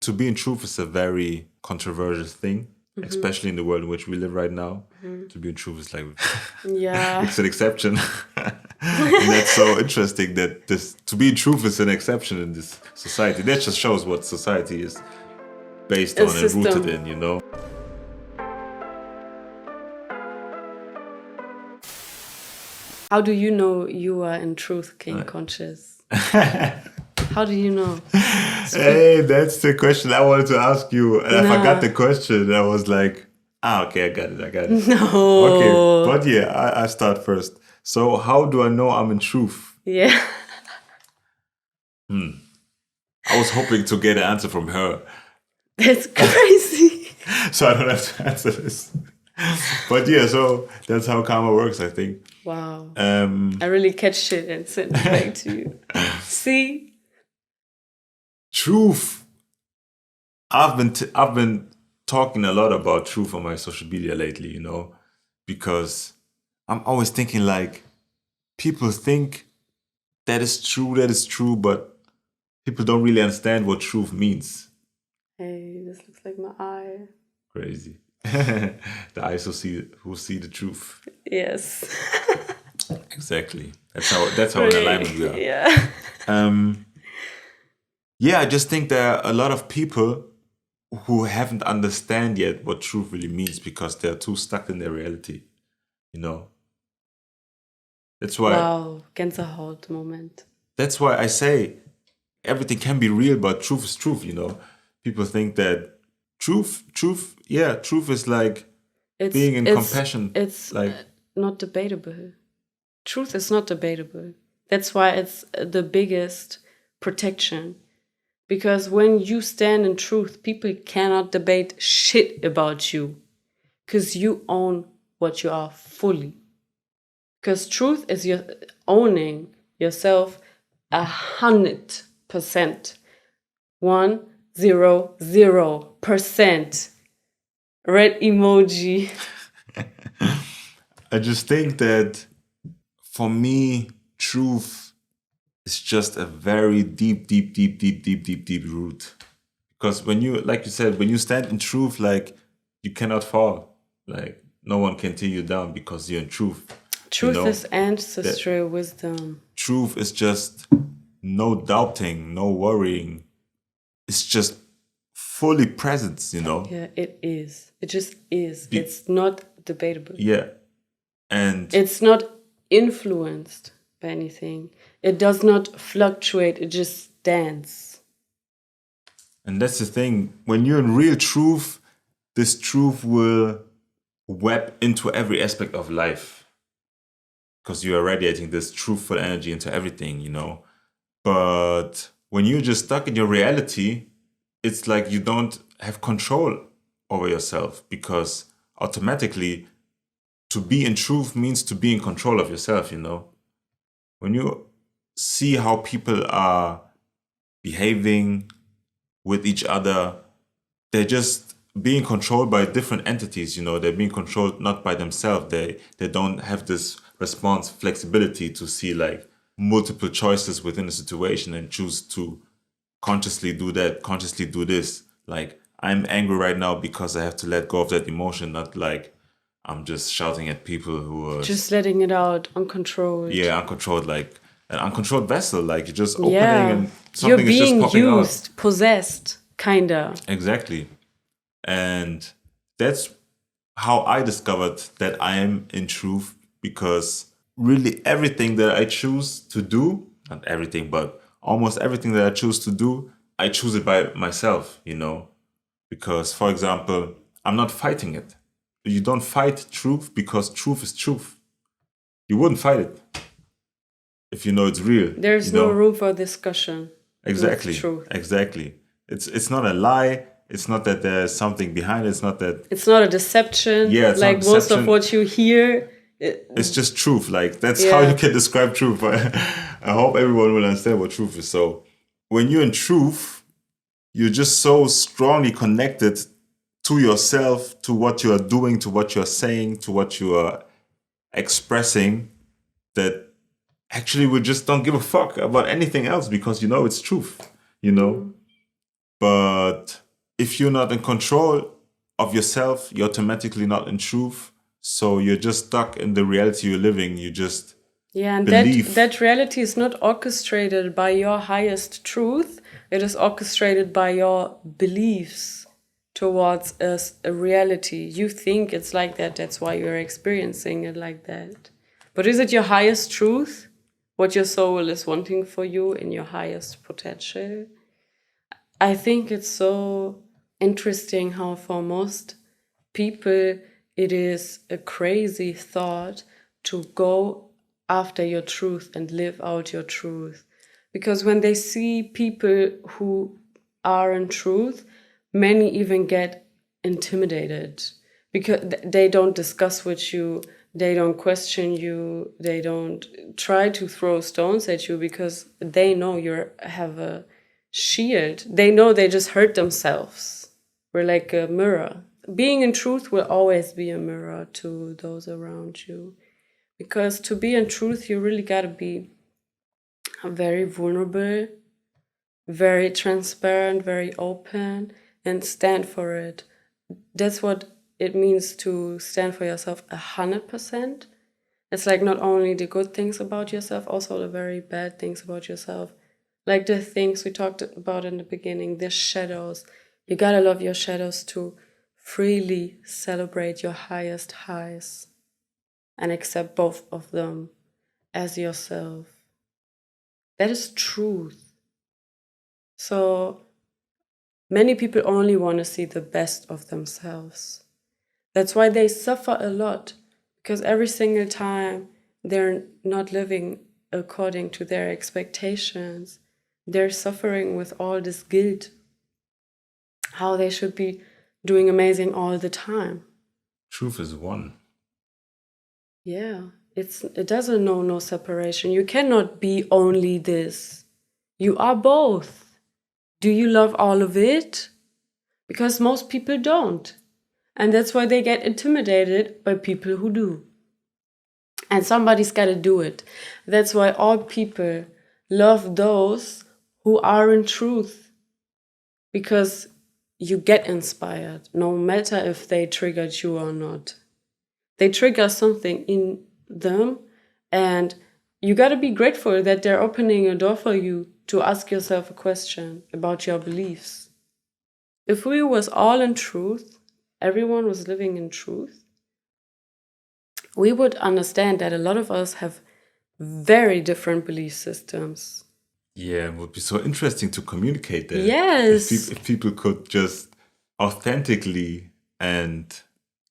to be in truth is a very controversial thing, especially in the world in which we live right now. To be in truth is like, Yeah. it's an exception. And that's so interesting that to be in truth is an exception in this society. That just shows what society is based A on and rooted system. in, you know? How do you know you are in truth king conscious? How do you know? Hey, that's the question I wanted to ask you. And I Nah. forgot the question. I was like, okay, I got it. No. Okay, but yeah, I start first. So how do I know I'm in truth? Yeah. I was hoping to get an answer from her, That's crazy. so I don't have to answer this. But yeah, so that's how karma works, I think. Wow. I really catch shit and send it back to you. See? Truth. I've been talking a lot about truth on my social media lately, you know, because I'm always thinking like people think that is true, but people don't really understand what truth means. Hey, this looks like my eye. Crazy. The eyes who see the truth. Yes. Exactly. That's how in alignment we are. Yeah. Yeah, I just think there are a lot of people who haven't understand yet what truth really means because they're too stuck in their reality, you know. That's why. Wow, Gänsehaut moment. That's why I say everything can be real, but truth is truth, you know. People think that truth is like being in compassion. It's like not debatable. Truth is not debatable. That's why it's the biggest protection. Because when you stand in truth, people cannot debate shit about you. Because you own what you are fully. Because truth is your owning yourself 100%. 100%. Red emoji. I just think that for me, truth is just a very deep root. Because when you, like you said, when you stand in truth, like you cannot fall. Like no one can tear you down because you're in truth. Truth is ancestral wisdom. Truth is just no doubting, no worrying. It's just fully present, you know? Yeah, it is. It just is. It's not debatable. Yeah. And it's not influenced by anything. It does not fluctuate. It just stands. And that's the thing. When you're in real truth, this truth will web into every aspect of life. Because you are radiating this truthful energy into everything, you know? But when you're just stuck in your reality, it's like you don't have control over yourself because automatically to be in truth means to be in control of yourself, you know? When you see how people are behaving with each other, they're just being controlled by different entities, you know? They're being controlled not by themselves. They don't have this response flexibility to see like multiple choices within a situation and choose to consciously do that, consciously do this. Like, I'm angry right now because I have to let go of that emotion, not like I'm just shouting at people who are just letting it out, uncontrolled. Yeah, uncontrolled, like an uncontrolled vessel, like you're just opening and something is just popping out. Used, possessed, kinda. Exactly. And that's how I discovered that I am in truth, because really everything that I choose to do, not everything, but almost everything that I choose to do, I choose it by myself, you know? Because, for example, I'm not fighting it. You don't fight truth because truth is truth. You wouldn't fight it if you know it's real. There's no room for discussion. Exactly. Truth. Exactly. It's not a lie. It's not that there's something behind it. It's not that. It's not a deception. Yeah, it's like not most of what you hear. It's just truth. Like that's how you can describe truth. I hope everyone will understand what truth is. So when you're in truth, you're just so strongly connected to yourself, to what you are doing, to what you're saying, to what you are expressing, that actually we just don't give a fuck about anything else because you know it's truth, you know? But if you're not in control of yourself, you're automatically not in truth. So you're just stuck in the reality you're living. You just Yeah, and believe. that reality is not orchestrated by your highest truth. It is orchestrated by your beliefs towards a reality. You think it's like that, that's why you're experiencing it like that. But is it your highest truth? What your soul is wanting for you in your highest potential? I think it's so interesting how for most people it is a crazy thought to go after your truth and live out your truth. Because when they see people who are in truth, many even get intimidated because they don't discuss with you, they don't question you, they don't try to throw stones at you because they know you have a shield. They know they just hurt themselves. We're like a mirror. Being in truth will always be a mirror to those around you. Because to be in truth, you really got to be very vulnerable, very transparent, very open, and stand for it. That's what it means to stand for yourself 100%. It's like not only the good things about yourself, also the very bad things about yourself. Like the things we talked about in the beginning, the shadows. You gotta love your shadows to freely celebrate your highest highs and accept both of them as yourself. That is truth. So many people only want to see the best of themselves. That's why they suffer a lot, because every single time they're not living according to their expectations, they're suffering with all this guilt, how they should be doing amazing all the time. Truth is one. Yeah, it doesn't know no separation. You cannot be only this. You are both. Do you love all of it? Because most people don't. And that's why they get intimidated by people who do. And somebody's got to do it. That's why all people love those who are in truth. Because you get inspired, no matter if they triggered you or not. They trigger something in them, and you got to be grateful that they're opening a door for you to ask yourself a question about your beliefs. If we was all in truth, everyone was living in truth, we would understand that a lot of us have very different belief systems. Yeah, it would be so interesting to communicate that. Yes. If people could just authentically and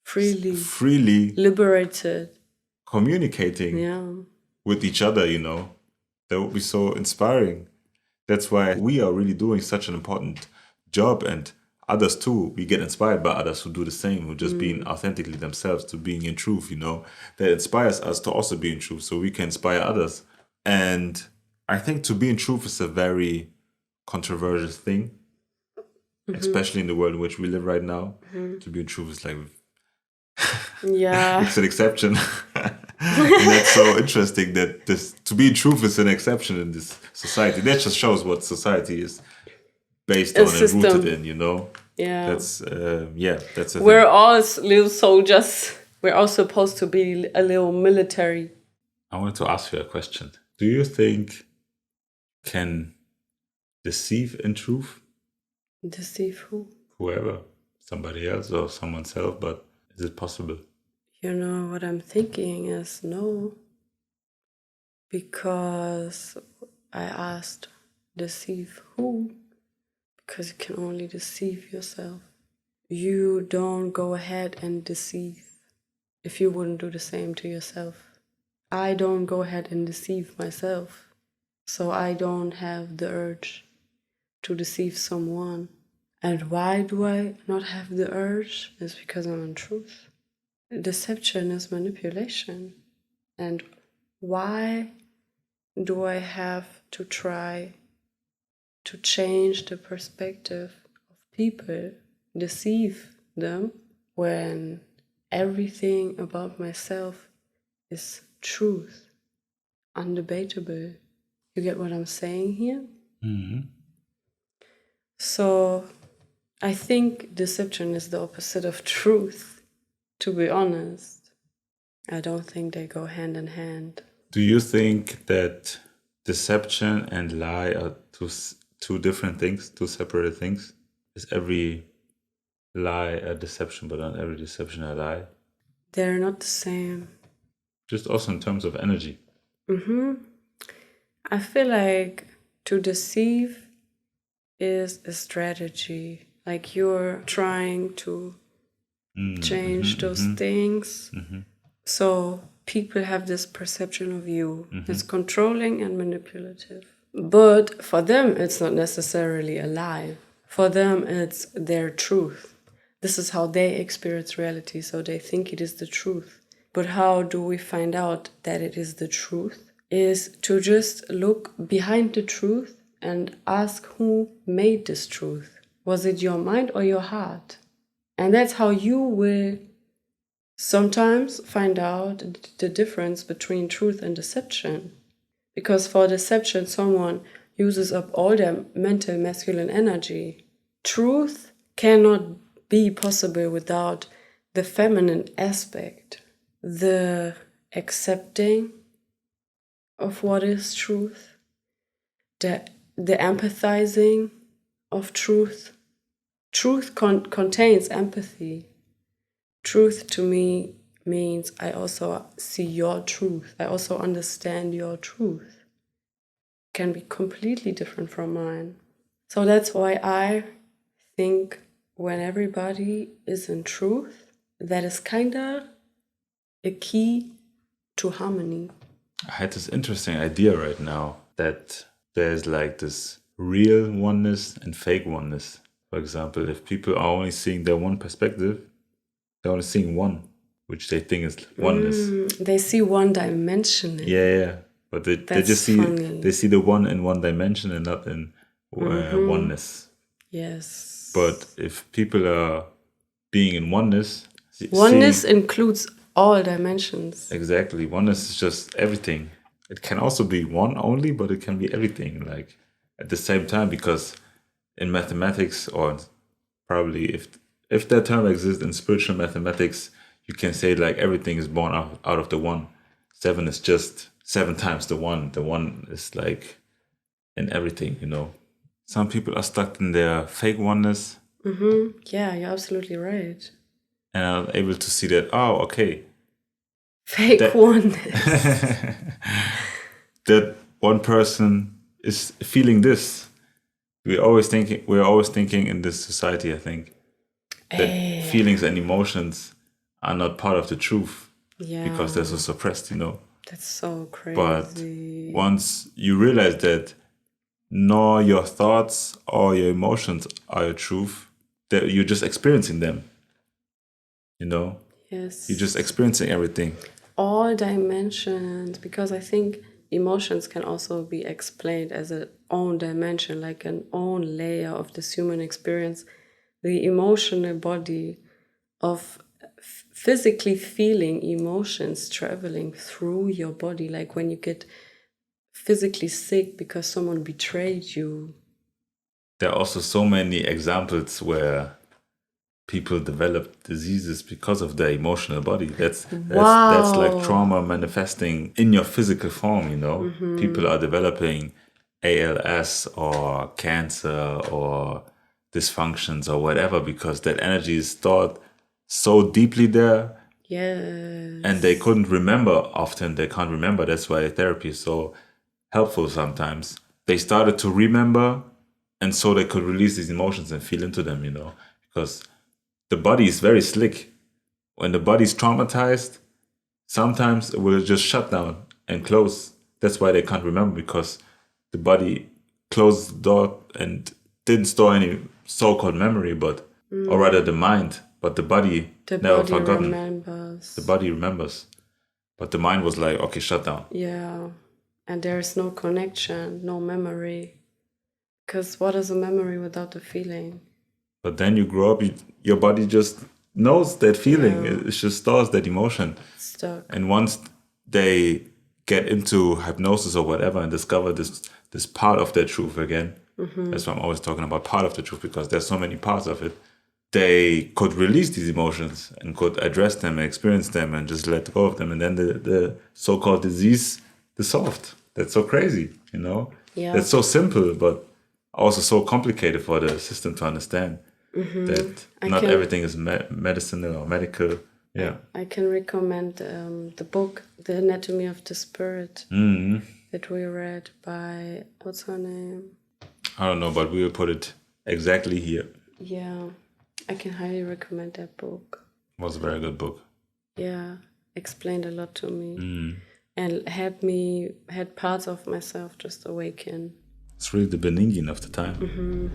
freely liberated communicating with each other, that would be so inspiring. That's why we are really doing such an important job, and others too. We get inspired by others who do the same, who just being authentically themselves, to being in truth, that inspires us to also be in truth so we can inspire others. And I think to be in truth is a very controversial thing, especially in the world in which we live right now. To be in truth is like, it's an exception. And that's so interesting that to be in truth is an exception in this society. That just shows what society is based on and rooted in, Yeah. That's that's a We're thing. all little soldiers. We're all supposed to be a little military. I wanted to ask you a question. Do you think can deceive in truth? Deceive who? Whoever, somebody else or someone else, but is it possible? What I'm thinking is no. Because I asked, deceive who? Because you can only deceive yourself. You don't go ahead and deceive if you wouldn't do the same to yourself. I don't go ahead and deceive myself, so I don't have the urge to deceive someone. And why do I not have the urge? It's because I'm in truth. Deception is manipulation. And why do I have to try to change the perspective of people, deceive them, when everything about myself is truth, undebatable? You get what I'm saying here? Mm-hmm. So I think deception is the opposite of truth, to be honest. I don't think they go hand in hand. Do you think that deception and lie are two different things, two separate things? Is every lie a deception, but not every deception a lie? They're not the same. Just also in terms of energy. I feel like to deceive is a strategy. Like you're trying to change those things. So people have this perception of you. It's controlling and manipulative. But for them, it's not necessarily a lie. For them, it's their truth. This is how they experience reality, so they think it is the truth. But how do we find out that it is the truth? Is to just look behind the truth and ask who made this truth. Was it your mind or your heart? And that's how you will sometimes find out the difference between truth and deception. Because for deception, someone uses up all their mental masculine energy. Truth cannot be possible without the feminine aspect, the accepting of what is truth, the empathizing of truth. Truth contains empathy. Truth to me means I also see your truth. I also understand your truth. It can be completely different from mine. So that's why I think when everybody is in truth, that is kinda a key to harmony. I had this interesting idea right now that there's like this real oneness and fake oneness. For example, if people are only seeing their one perspective, they're only seeing one, which they think is oneness. They see one dimension. Yeah. But they just see funny. They see the one in one dimension and not in oneness. Yes. But if people are being in oneness, oneness includes all dimensions. Exactly. Oneness is just everything. It can also be one only, but it can be everything, like at the same time, because in mathematics, or probably if that term exists in spiritual mathematics, you can say like everything is born out of the one. 7 is just 7 times the one. The one is like in everything, you know. Some people are stuck in their fake oneness. Yeah, you're absolutely right. And are able to see that, oh, okay. Fake oneness. That one person is feeling this. We're always thinking in this society, I think, that feelings and emotions are not part of the truth. Yeah. Because they're so suppressed, you know. That's so crazy. But once you realize that nor your thoughts or your emotions are your truth, that you're just experiencing them. You know? Yes. You're just experiencing everything. All dimensions, because I think emotions can also be explained as an own dimension, like an own layer of this human experience. The emotional body of physically feeling emotions traveling through your body, like when you get physically sick because someone betrayed you. There are also so many examples where people develop diseases because of their emotional body. That's like trauma manifesting in your physical form, you know. People are developing ALS or cancer or dysfunctions or whatever because that energy is stored so deeply there. Yes. And they couldn't remember often. They can't remember. That's why therapy is so helpful sometimes. They started to remember, and so they could release these emotions and feel into them, you know, because the body is very slick. When the body's traumatized, sometimes it will just shut down and close. That's why they can't remember, because the body closed the door and didn't store any so-called memory, but or rather the mind, but the body never forgotten. Remembers. The body remembers, but the mind was like, okay, shut down. Yeah, and there's no connection, no memory. Because what is a memory without a feeling? But then you grow up, your body just knows that feeling. Yeah. It just stores that emotion. Stuck. And once they get into hypnosis or whatever and discover this part of their truth again, That's why I'm always talking about part of the truth, because there's so many parts of it. They could release these emotions and could address them and experience them and just let go of them. And then the so-called disease dissolved. That's so crazy, you know? Yeah. That's so simple, but also so complicated for the system to understand that not everything is medicinal or medical. Yeah. I can recommend the book, The Anatomy of the Spirit, that we read by, what's her name? I don't know, but we will put it exactly here. Yeah, I can highly recommend that book. It was a very good book. Yeah, explained a lot to me and had parts of myself just awaken. It's really the Benign of the time.